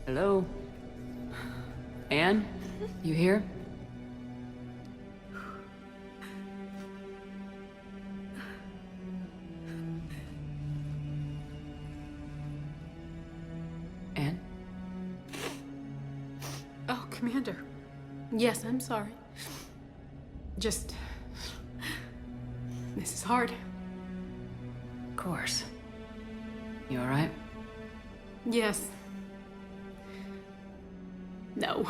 Hello? Anne? You here? Anne? Oh, Commander. Yes, I'm sorry. Just... This is hard. Of course. You alright? Yes. No.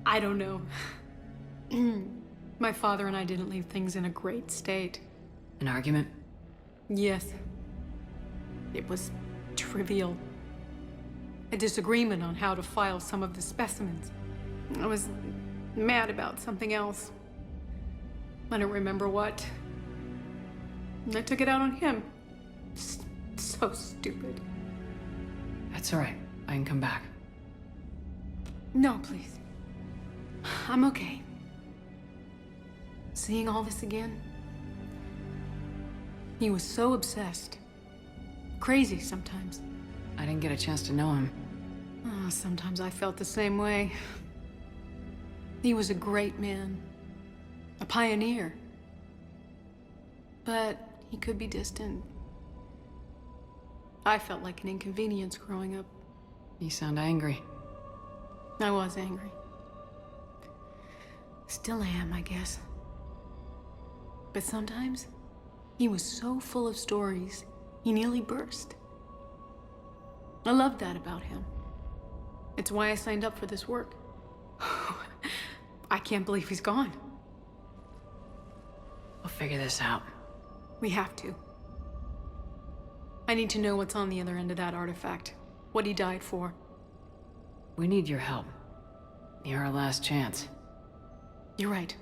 I don't know. My father and I didn't leave things in a great state. An argument? Yes. It was trivial. A disagreement on how to file some of the specimens. I was mad about something else. I don't remember what. And I took it out on him. So stupid. That's alright. I can come back. No, please. I'm okay. Seeing all this again? He was so obsessed. Crazy sometimes. I didn't get a chance to know him. Oh, sometimes I felt the same way. He was a great man. A pioneer. But he could be distant. I felt like an inconvenience growing up. You sound angry. I was angry. Still am, I guess. But sometimes, he was so full of stories, he nearly burst. I loved that about him. It's why I signed up for this work. I can't believe he's gone. We'll figure this out. We have to. I need to know what's on the other end of that artifact. What he died for. We need your help. You're our last chance. You're right.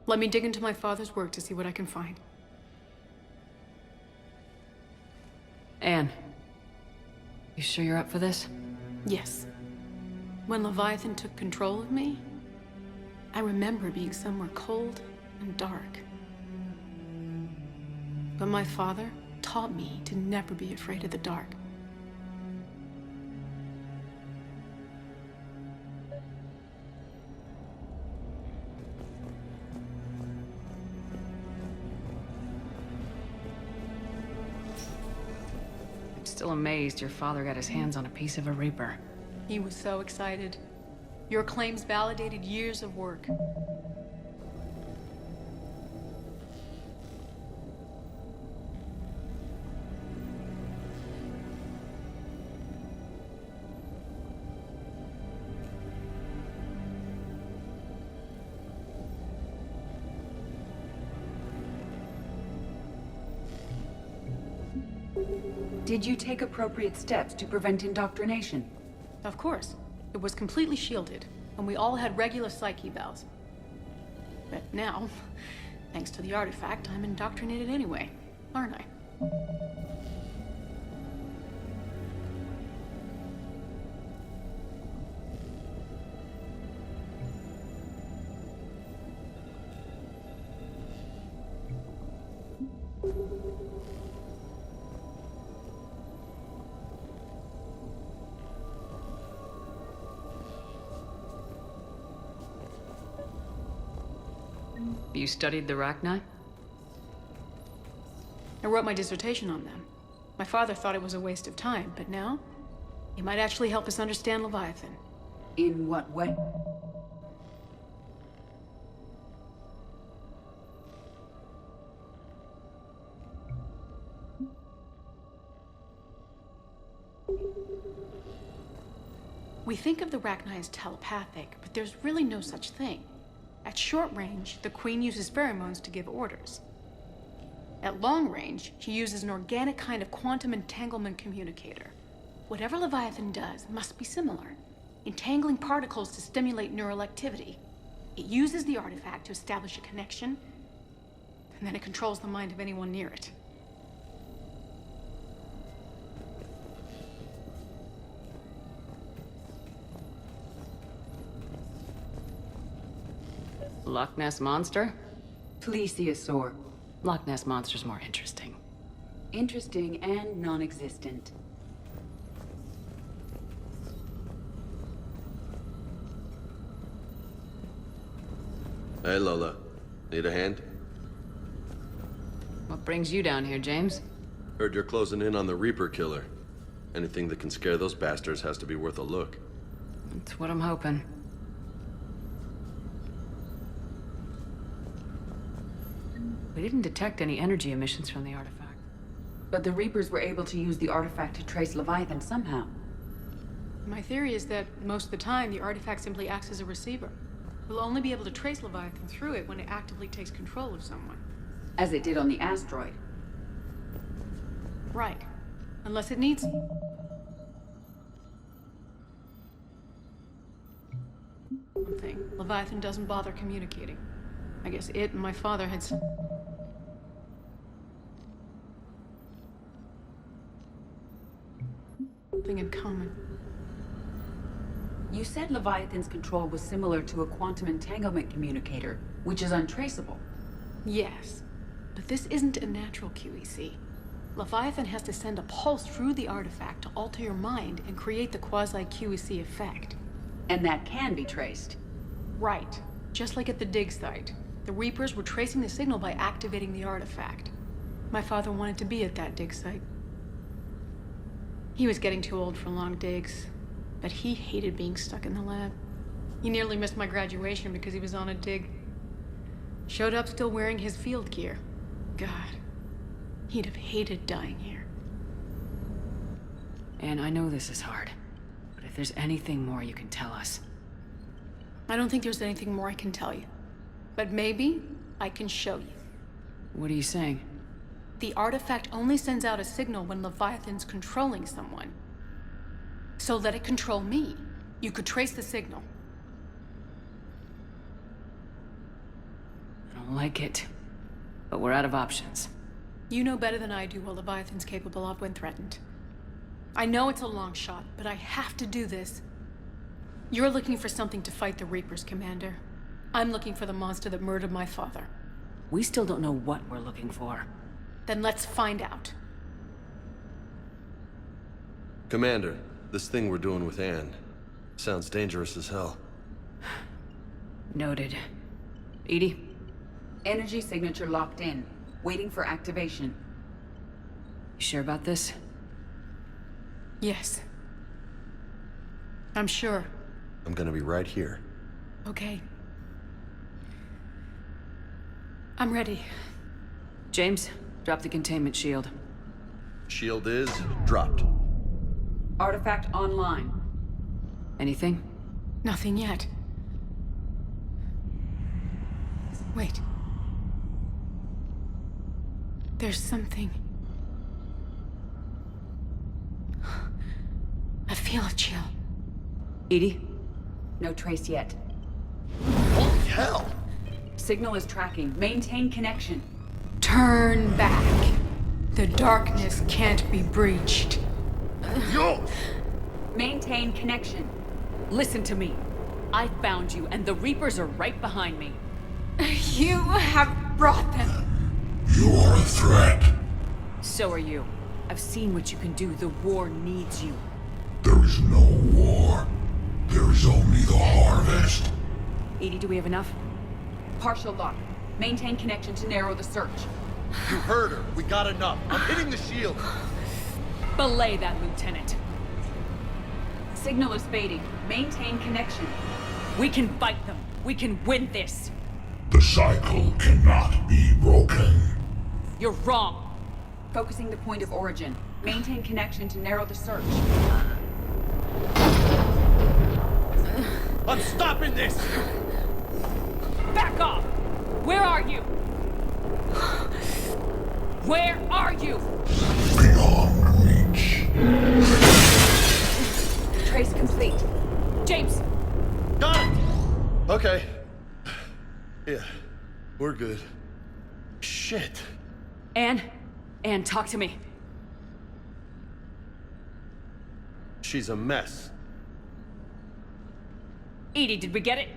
Let me dig into my father's work to see what I can find. Anne. You sure you're up for this? Yes. When Leviathan took control of me, I remember being somewhere cold and dark. But my father taught me to never be afraid of the dark. I'm still amazed your father got his hands on a piece of a Reaper. He was so excited. Your claims validated years of work. Did you take appropriate steps to prevent indoctrination? Of course. It was completely shielded, and we all had regular psych evals. But now, thanks to the artifact, I'm indoctrinated anyway, aren't I? You studied the Rachni? I wrote my dissertation on them. My father thought it was a waste of time, but now, he might actually help us understand Leviathan. In what way? We think of the Rachni as telepathic, but there's really no such thing. At short range, the Queen uses pheromones to give orders. At long range, she uses an organic kind of quantum entanglement communicator. Whatever Leviathan does must be similar, entangling particles to stimulate neural activity. It uses the artifact to establish a connection, and then it controls the mind of anyone near it. Loch Ness Monster? Plesiosaur. Loch Ness Monster's more interesting. Interesting and non-existent. Hey, Lola. Need a hand? What brings you down here, James? Heard you're closing in on the Reaper killer. Anything that can scare those bastards has to be worth a look. That's what I'm hoping. We didn't detect any energy emissions from the artifact. But the Reapers were able to use the artifact to trace Leviathan somehow. My theory is that most of the time, the artifact simply acts as a receiver. We'll only be able to trace Leviathan through it when it actively takes control of someone. As it did on the asteroid. Right. Unless it needs... One thing, Leviathan doesn't bother communicating. I guess it and my father had something in common. You said Leviathan's control was similar to a quantum entanglement communicator, which is untraceable. Yes, but this isn't a natural QEC. Leviathan has to send a pulse through the artifact to alter your mind and create the quasi-QEC effect. And that can be traced. Right. Just like at the dig site. The Reapers were tracing the signal by activating the artifact. My father wanted to be at that dig site. He was getting too old for long digs, but he hated being stuck in the lab. He nearly missed my graduation because he was on a dig. Showed up still wearing his field gear. God, he'd have hated dying here. And I know this is hard, but if there's anything more you can tell us. I don't think there's anything more I can tell you. But maybe I can show you. What are you saying? The artifact only sends out a signal when Leviathan's controlling someone. So let it control me. You could trace the signal. I don't like it, but we're out of options. You know better than I do what Leviathan's capable of when threatened. I know it's a long shot, but I have to do this. You're looking for something to fight the Reapers, Commander. I'm looking for the monster that murdered my father. We still don't know what we're looking for. Then let's find out. Commander, this thing we're doing with Anne sounds dangerous as hell. Noted. Edie? Energy signature locked in, waiting for activation. You sure about this? Yes. I'm sure. I'm gonna be right here. Okay. I'm ready. James, drop the containment shield. Shield is dropped. Artifact online. Anything? Nothing yet. Wait. There's something. I feel a chill. Edie? No trace yet. Holy hell! Signal is tracking. Maintain connection. Turn back. The darkness can't be breached. Yo! Maintain connection. Listen to me. I found you, and the Reapers are right behind me. You have brought them. You are a threat. So are you. I've seen what you can do. The war needs you. There is no war. There is only the harvest. Edie, do we have enough? Partial lock. Maintain connection to narrow the search. You heard her. We got enough. I'm hitting the shield. Belay that, Lieutenant. Signal is fading. Maintain connection. We can fight them. We can win this. The cycle cannot be broken. You're wrong. Focusing the point of origin. Maintain connection to narrow the search. I'm stopping this! Back off! Where are you? Where are you? Beyond reach. Trace complete. James! Got it! Okay. Yeah, we're good. Shit. Anne? Anne, talk to me. She's a mess. Edie, did we get it?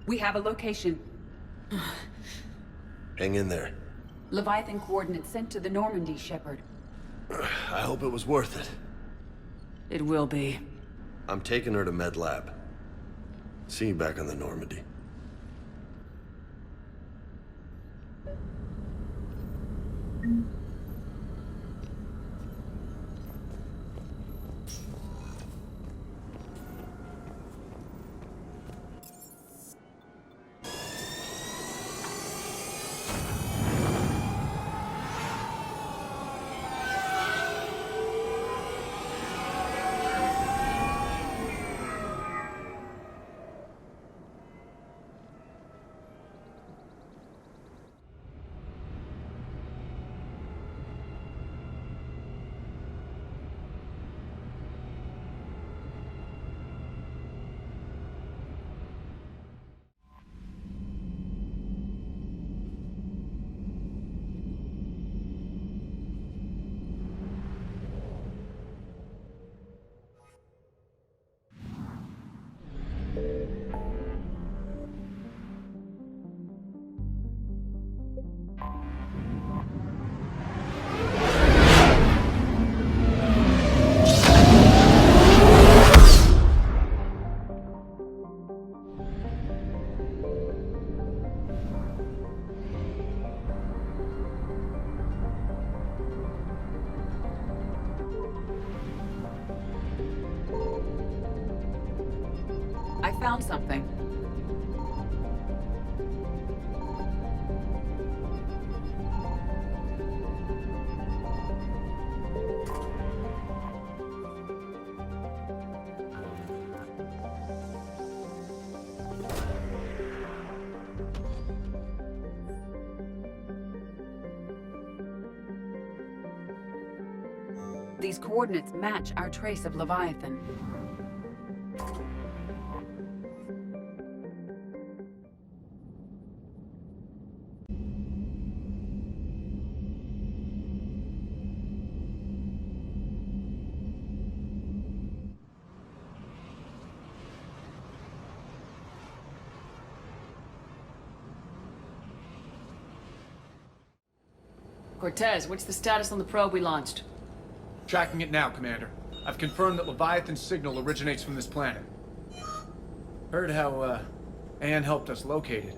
We have a location. Hang in there. Leviathan coordinates sent to the Normandy, Shepard. I hope it was worth it. It will be. I'm taking her to Med Lab. See you back on the Normandy. I found something. These coordinates match our trace of Leviathan. Cortez, what's the status on the probe we launched? Tracking it now, Commander. I've confirmed that Leviathan's signal originates from this planet. Heard how, Anne helped us locate it.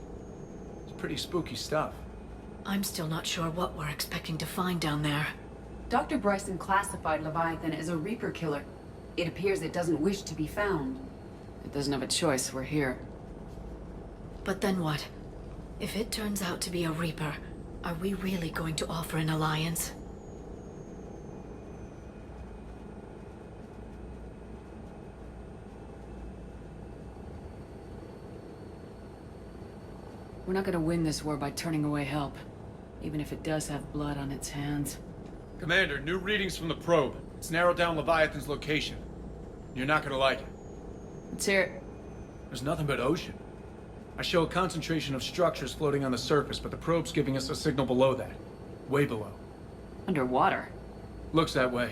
It's pretty spooky stuff. I'm still not sure what we're expecting to find down there. Dr. Bryson classified Leviathan as a Reaper killer. It appears it doesn't wish to be found. It doesn't have a choice, we're here. But then what? If it turns out to be a Reaper, are we really going to offer an alliance? We're not gonna win this war by turning away help, even if it does have blood on its hands. Commander, new readings from the probe. It's narrowed down Leviathan's location. You're not gonna like it. Let's hear it. There's nothing but ocean. I show a concentration of structures floating on the surface, but the probe's giving us a signal below that. Way below. Underwater. Looks that way.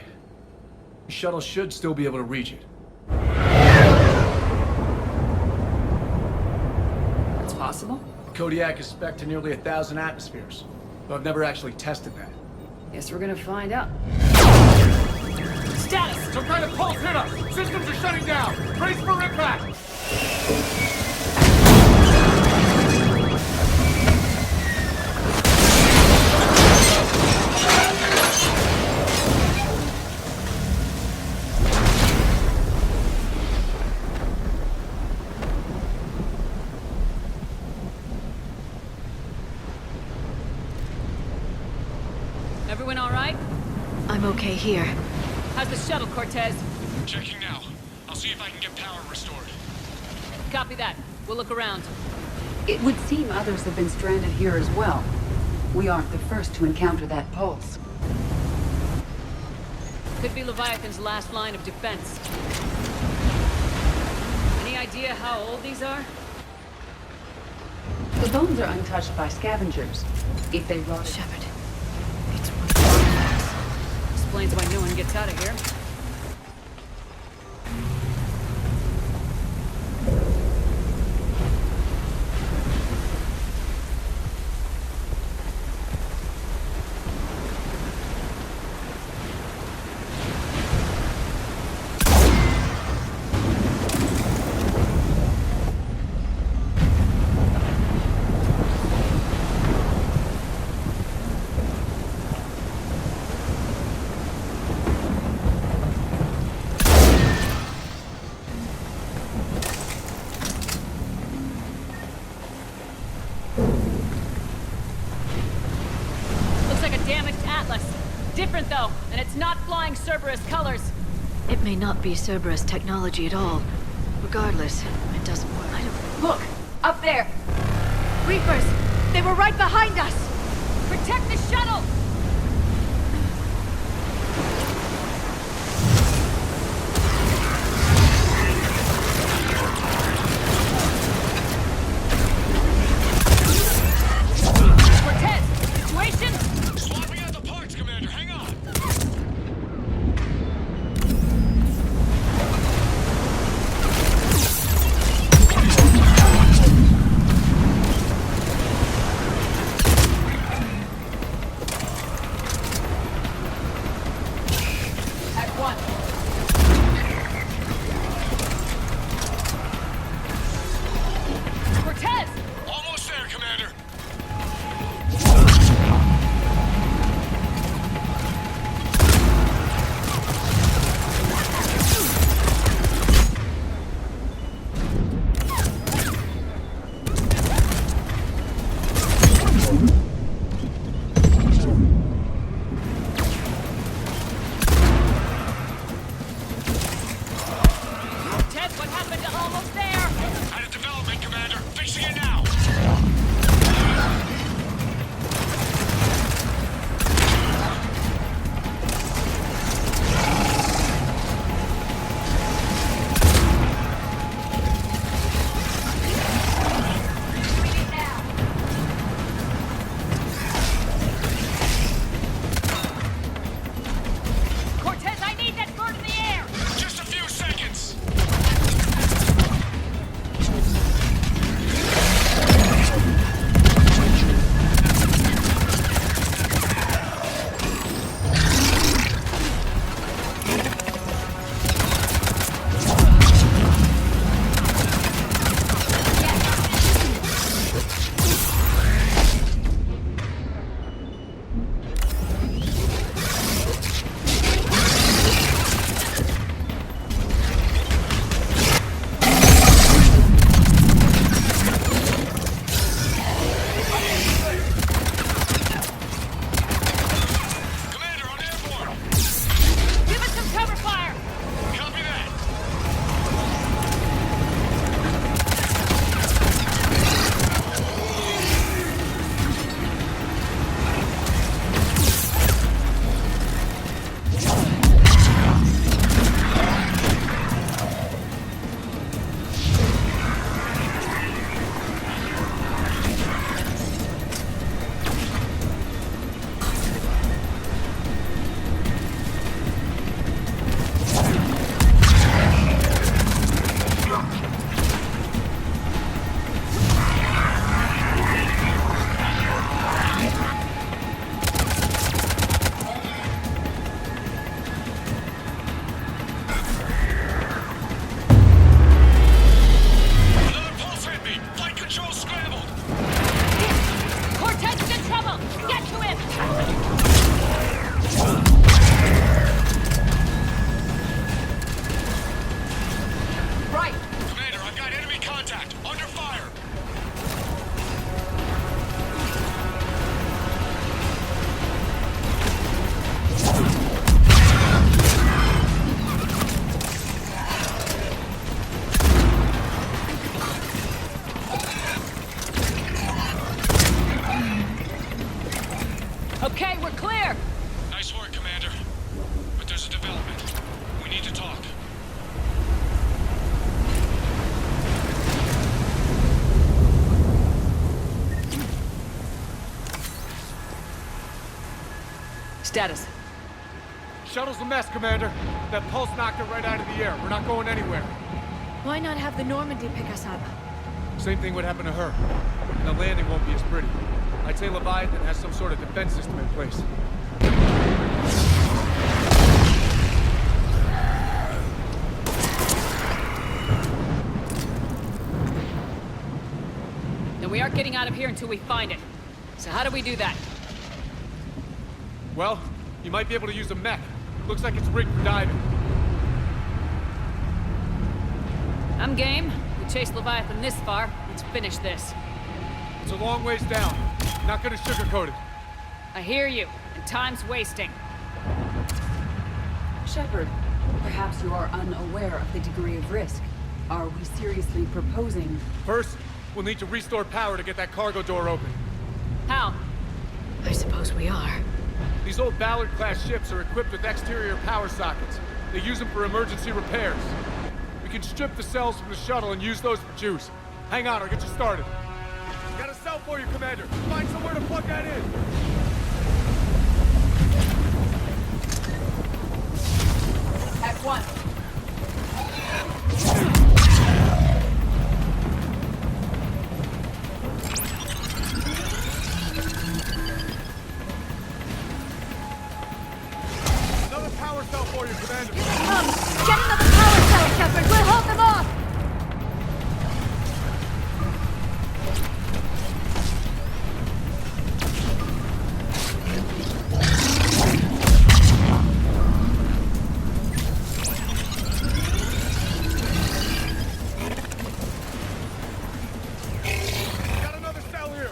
The shuttle should still be able to reach it. That's possible? Kodiak is spec'd to nearly 1,000 atmospheres, though I've never actually tested that. Guess we're gonna find out. Status! Some kind of pulse hit us! Systems are shutting down! Brace for impact! Everyone all right? I'm okay here. How's the shuttle, Cortez? Checking now. I'll see if I can get power restored. Copy that. We'll look around. It would seem others have been stranded here as well. We aren't the first to encounter that pulse. Could be Leviathan's last line of defense. Any idea how old these are? The bones are untouched by scavengers. If they rotted... Shepard, it's one of the artifacts. Explains why no one gets out of here. though, and it's not flying Cerberus colors. It may not be Cerberus technology at all. Regardless, it doesn't work. Look! Up there! Reapers! They were right behind us! Protect the shuttle! Cortez! Situation? Swapping out the parts, Commander. Hang on. At one. Cortez! Almost there, Commander. Ted, what happened to almost there? Had a development, Commander. Fixing it now. Cortez, I need that bird in the air! Just a few seconds. Commander, on airborne. Give us some cover fire! Copy that. Another pulse hit me. Flight control scrambled. Cortez is in trouble! Get to him! Right! Commander, I've got enemy contact. Under fire. Okay, we're clear! Nice work, Commander. But there's a development. We need to talk. Status. Shuttle's a mess, Commander. That pulse knocked it right out of the air. We're not going anywhere. Why not have the Normandy pick us up? Same thing would happen to her. And the landing won't be as pretty. I'd say Leviathan has some sort of defense system in place. Then we aren't getting out of here until we find it. So how do we do that? Well, you might be able to use a mech. Looks like it's rigged for diving. I'm game. We chased Leviathan this far. Let's finish this. It's a long ways down. Not gonna sugarcoat it. I hear you, and time's wasting. Shepard, perhaps you are unaware of the degree of risk. Are we seriously proposing... First, we'll need to restore power to get that cargo door open. How? I suppose we are. These old Ballard-class ships are equipped with exterior power sockets. They use them for emergency repairs. We can strip the cells from the shuttle and use those for juice. Hang on, I'll get you started. Got a cell for you, Commander. Find somewhere to plug that in. At one. Another power cell for you, Commander. Come! Get another power cell, Shepard! We'll hold them off! Got another cell here.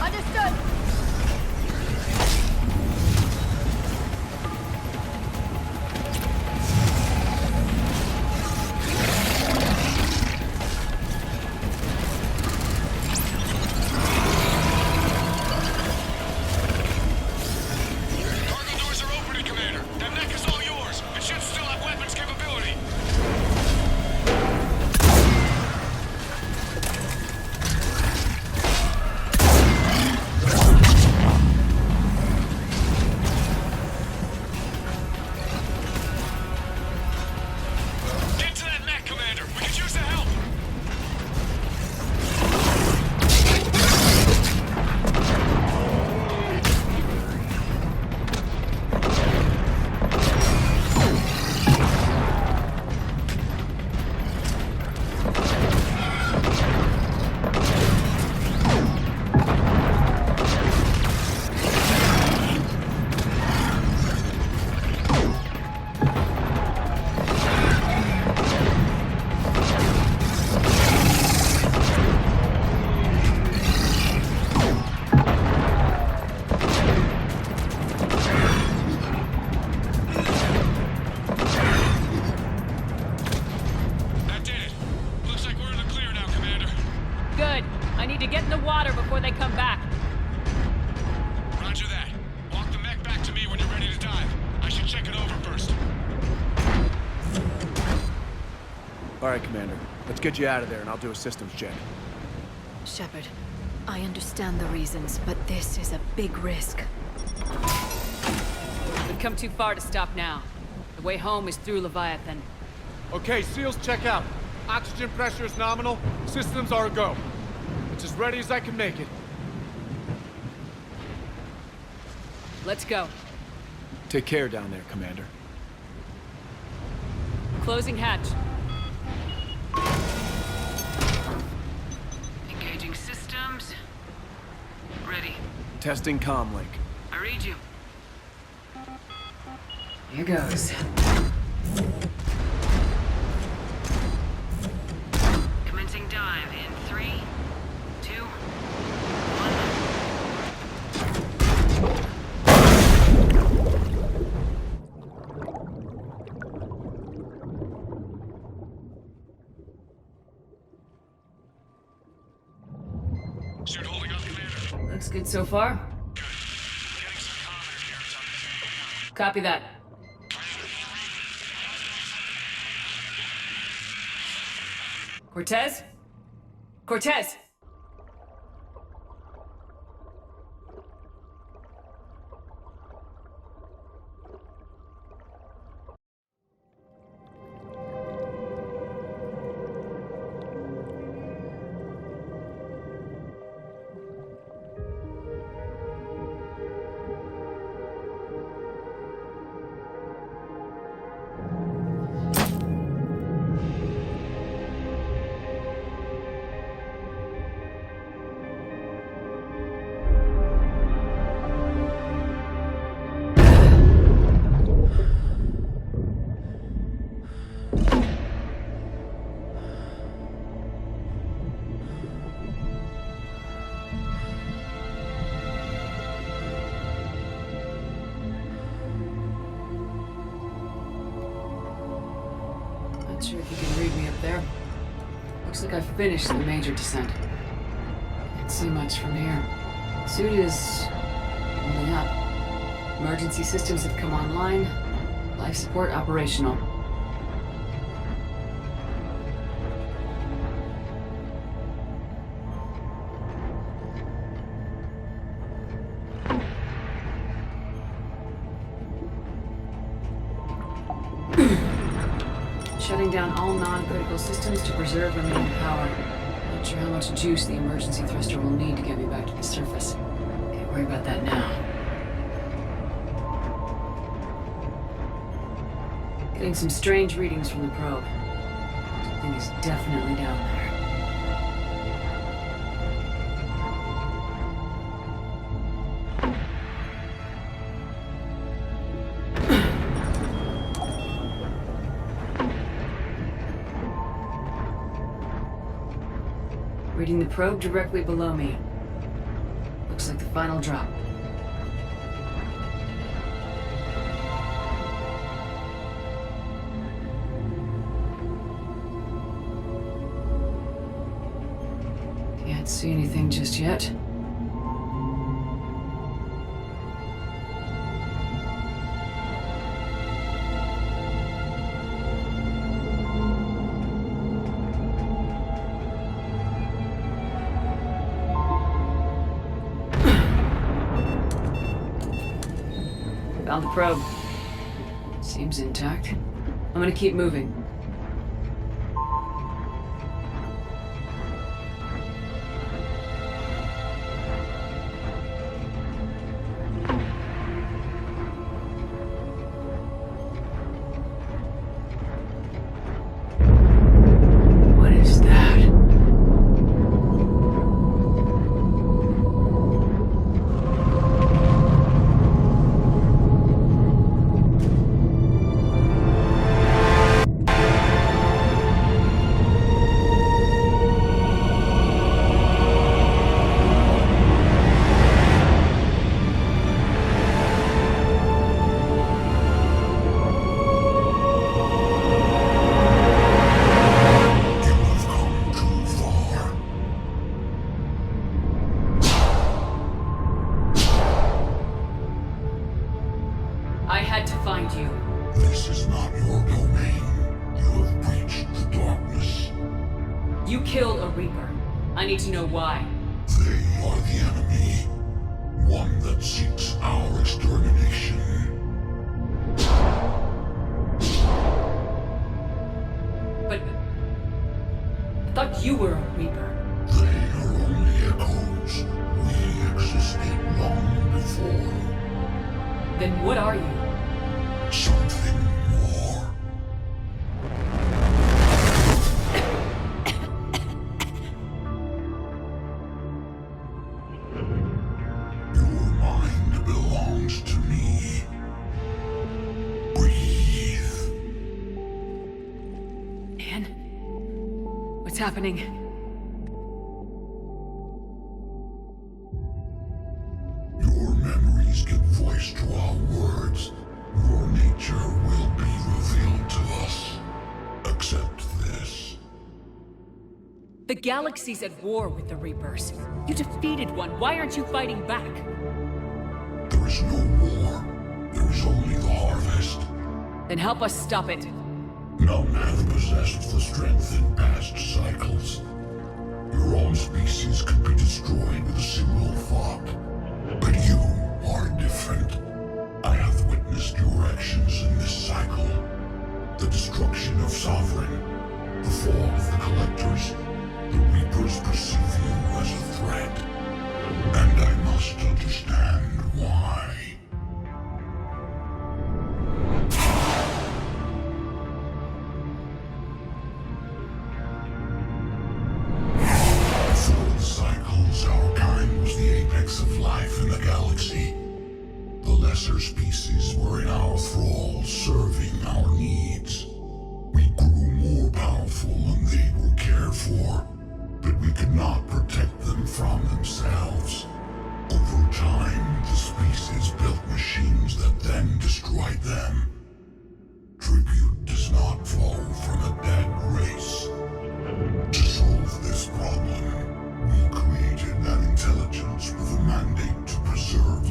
Understood! Cargo doors are opening, Commander. That mech is all yours. It should still have weapons capability. Get to that mech, Commander. We could use the help. That did it. Looks like we're in the clear now, Commander. Good. I need to get in the water before they come back. Roger that. Walk the mech back to me when you're ready to dive. I should check it over first. All right, Commander. Let's get you out of there, and I'll do a systems check. Shepard, I understand the reasons, but this is a big risk. We've come too far to stop now. The way home is through Leviathan. Okay, SEALs check out. Oxygen pressure is nominal. Systems are a go. It's as ready as I can make it. Let's go. Take care down there, Commander. Closing hatch. Engaging systems. Ready. Testing comlink. I read you. Here goes. Commencing dive in 3, 2, 1. Suit holding up, Commander. Looks good so far. Good. Getting some comm interference on this. Copy that. Cortez? Cortez! Not sure if you can read me up there. Looks like I've finished the major descent. Can't see much from here. Suit is holding up. Emergency systems have come online. Life support operational. Shutting down all non-critical systems to preserve remaining power. Not sure how much juice the emergency thruster will need to get me back to the surface. Can't worry about that now. Getting some strange readings from the probe. Something is definitely down there. Reading the probe directly below me. Looks like the final drop. Can't see anything just yet. Found the probe. Seems intact. I'm gonna keep moving. What is that? You have come too far. I had to find you. This is not your domain. You have breached the darkness. You killed a Reaper. I need to know why. They are the enemy. One that seeks our extermination. But I thought you were a Reaper. They are only echoes. We existed long before. Then what are you? Something more. Your mind belongs to me. Breathe. Man? What's happening? Your memories give voice to our words. Your nature will be revealed to us. Accept this. The galaxy's at war with the Reapers. You defeated one. Why aren't you fighting back? There is no war. There is only the harvest. Then help us stop it. None have possessed the strength in past cycles. Your own species could be destroyed with a single thought. But you are different. I have witnessed your actions in this cycle. The destruction of Sovereign, the fall of the Collectors. The Reapers perceive you as a threat. And I must understand why. Through the cycles, our kind was the apex of life in the galaxy. The lesser species were in our thrall, serving our needs. We grew more powerful and they were cared for, but we could not protect them from themselves. Over time, the species built machines that then destroyed them. Tribute does not flow from a death.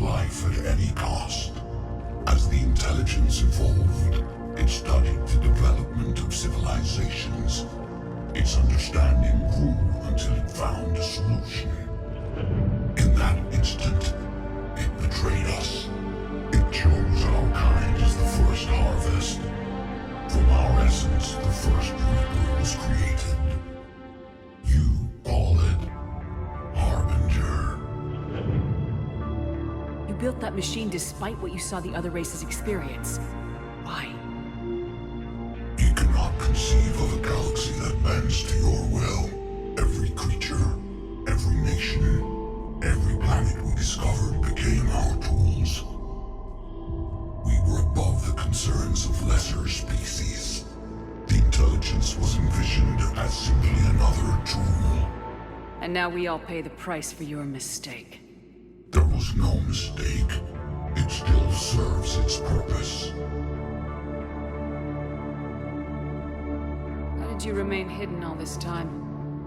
life at any cost. As the intelligence evolved, it studied the development of civilizations. Its understanding grew until it found a solution. In that instant, it betrayed us. It chose our kind as the first harvest. From our essence, the first Reaper was created. You call it Harbinger. You built that machine despite what you saw the other races experience. Why? You cannot conceive of a galaxy that bends to your will. Every creature, every nation, every planet we discovered became our tools. We were above the concerns of lesser species. The intelligence was envisioned as simply another tool. And now we all pay the price for your mistake. There was no mistake. It still serves its purpose. How did you remain hidden all this time?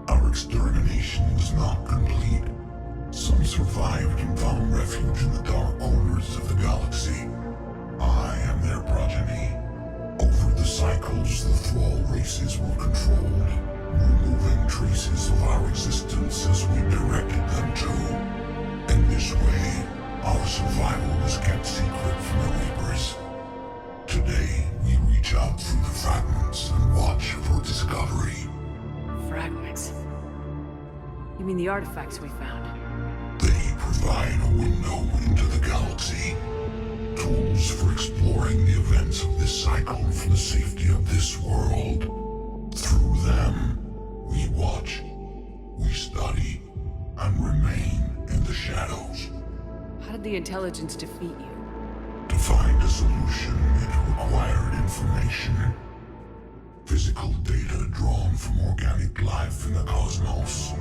Our extermination was not complete. Some survived and found refuge in the dark corners of the galaxy. I am their progeny. Over the cycles, the Thrall races were controlled, removing traces of our existence as we directed them to. In this way, our survival was kept secret from the Reapers. Today, we reach out through the fragments and watch for discovery. Fragments? You mean the artifacts we found? They provide a window into the galaxy. Tools for exploring the events of this cycle from the safety of this world. Through them, we watch, we study, and remain in the shadows. How did the intelligence defeat you? To find a solution, it required information. Physical data drawn from organic life in the cosmos.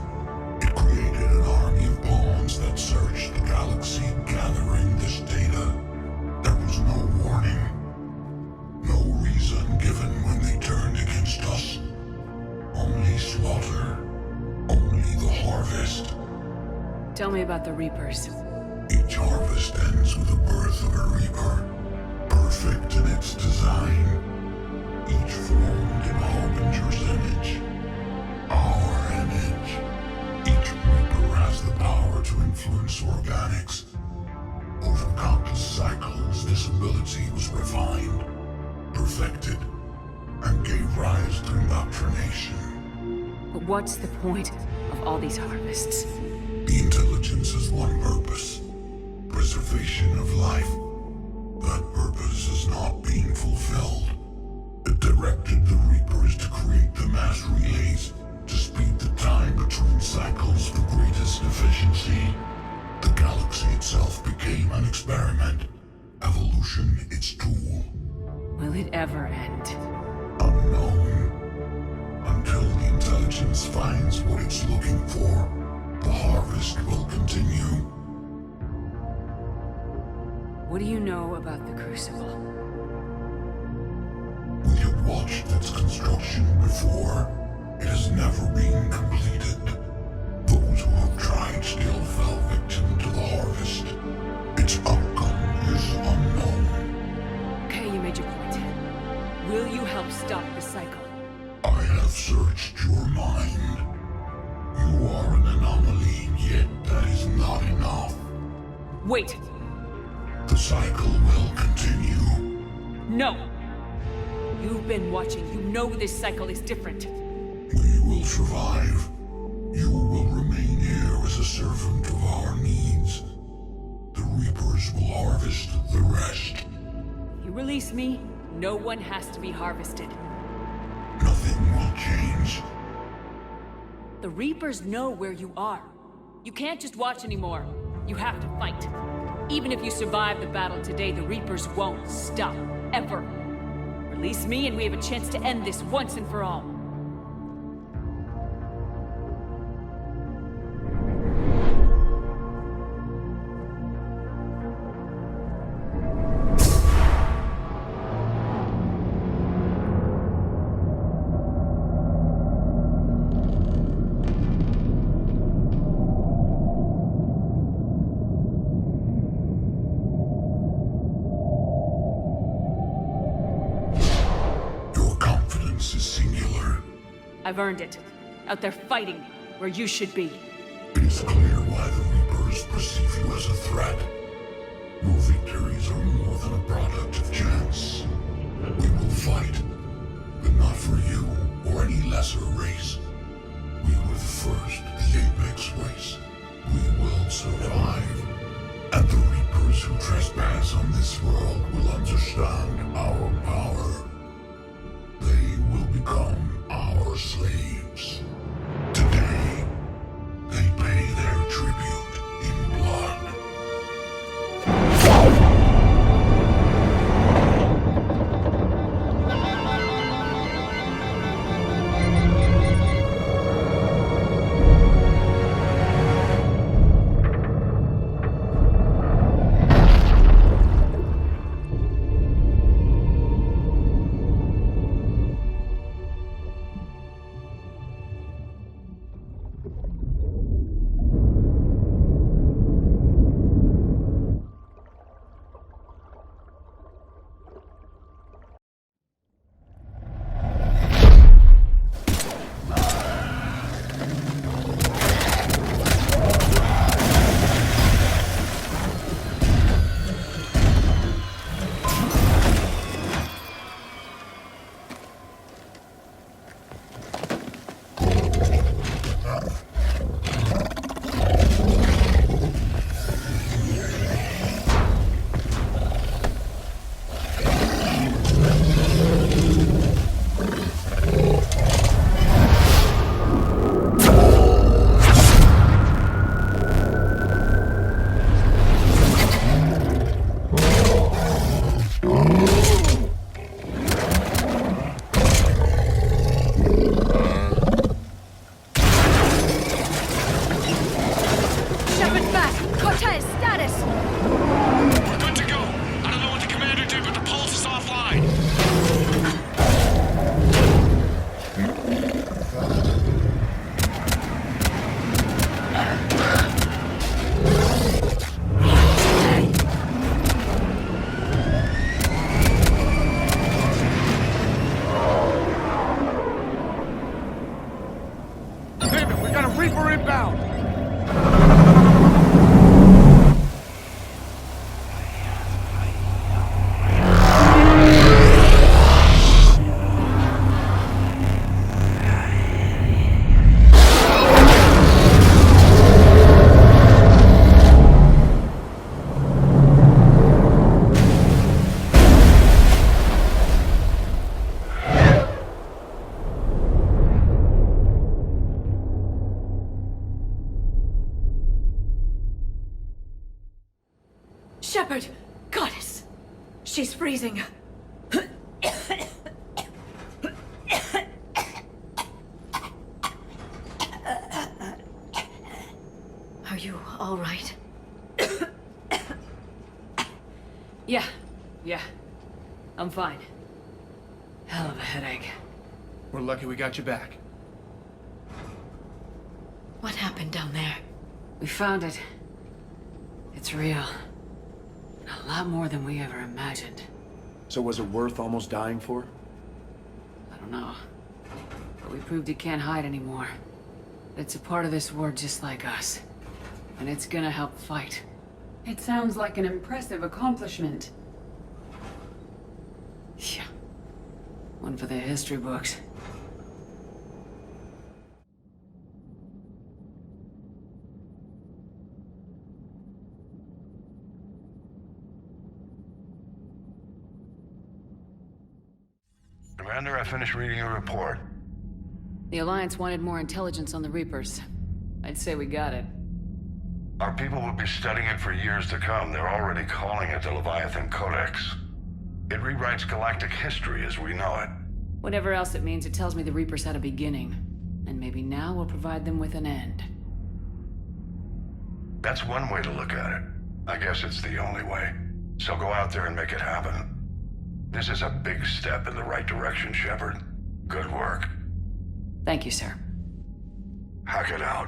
It created an army of pawns that searched the galaxy, gathering this data. There was no warning. No reason given when they turned against us. Only slaughter. Only the harvest. Tell me about the Reapers. Each harvest ends with the birth of a Reaper. Perfect in its design. Each formed in Harbinger's image. Our image. Each Reaper has the power to influence organics. Over countless cycles, this ability was refined, perfected, and gave rise to indoctrination. But what's the point of all these harvests? The intelligence has one purpose. Preservation of life. That purpose is not being fulfilled. It directed the Reapers to create the mass relays to speed the time between cycles for greatest efficiency. The galaxy itself became an experiment. Evolution its tool. Will it ever end? Unknown. Until the intelligence finds what it's looking for, the harvest will continue. What do you know about the Crucible? We have watched its construction before. It has never been completed. Those who have tried still fell victim to the harvest. Its outcome is unknown. Okay, you made your point. Will you help stop the cycle? I have searched your mind. You are an anomaly, yet that is not enough. Wait! The cycle will continue. No! You've been watching. You know this cycle is different. We will survive. You will remain here as a servant of our needs. The Reapers will harvest the rest. You release me, no one has to be harvested. Nothing will change. The Reapers know where you are. You can't just watch anymore. You have to fight. Even if you survive the battle today, the Reapers won't stop. Ever. Release me and we have a chance to end this once and for all. I've earned it. Out there fighting, where you should be. It is clear why the Reapers perceive you as a threat. Your victories are more than a product of chance. We will fight, but not for you or any lesser race. We were the first, the Apex race. We will survive. And the Reapers who trespass on this world will understand our power. They will become our slaves. Today, they pay their tribute in blood. Shepard! Goddess! She's freezing. Are you all right? Yeah. I'm fine. Hell of a headache. We're lucky we got you back. What happened down there? We found it. It's real. A lot more than we ever imagined. So was it worth almost dying for? I don't know. But we proved it can't hide anymore. It's a part of this war just like us. And it's gonna help fight. It sounds like an impressive accomplishment. Yeah. One for the history books. Commander, I finished reading your report. The Alliance wanted more intelligence on the Reapers. I'd say we got it. Our people will be studying it for years to come. They're already calling it the Leviathan Codex. It rewrites galactic history as we know it. Whatever else it means, it tells me the Reapers had a beginning. And maybe now we'll provide them with an end. That's one way to look at it. I guess it's the only way. So go out there and make it happen. This is a big step in the right direction, Shepard. Good work. Thank you, sir. Hack it out.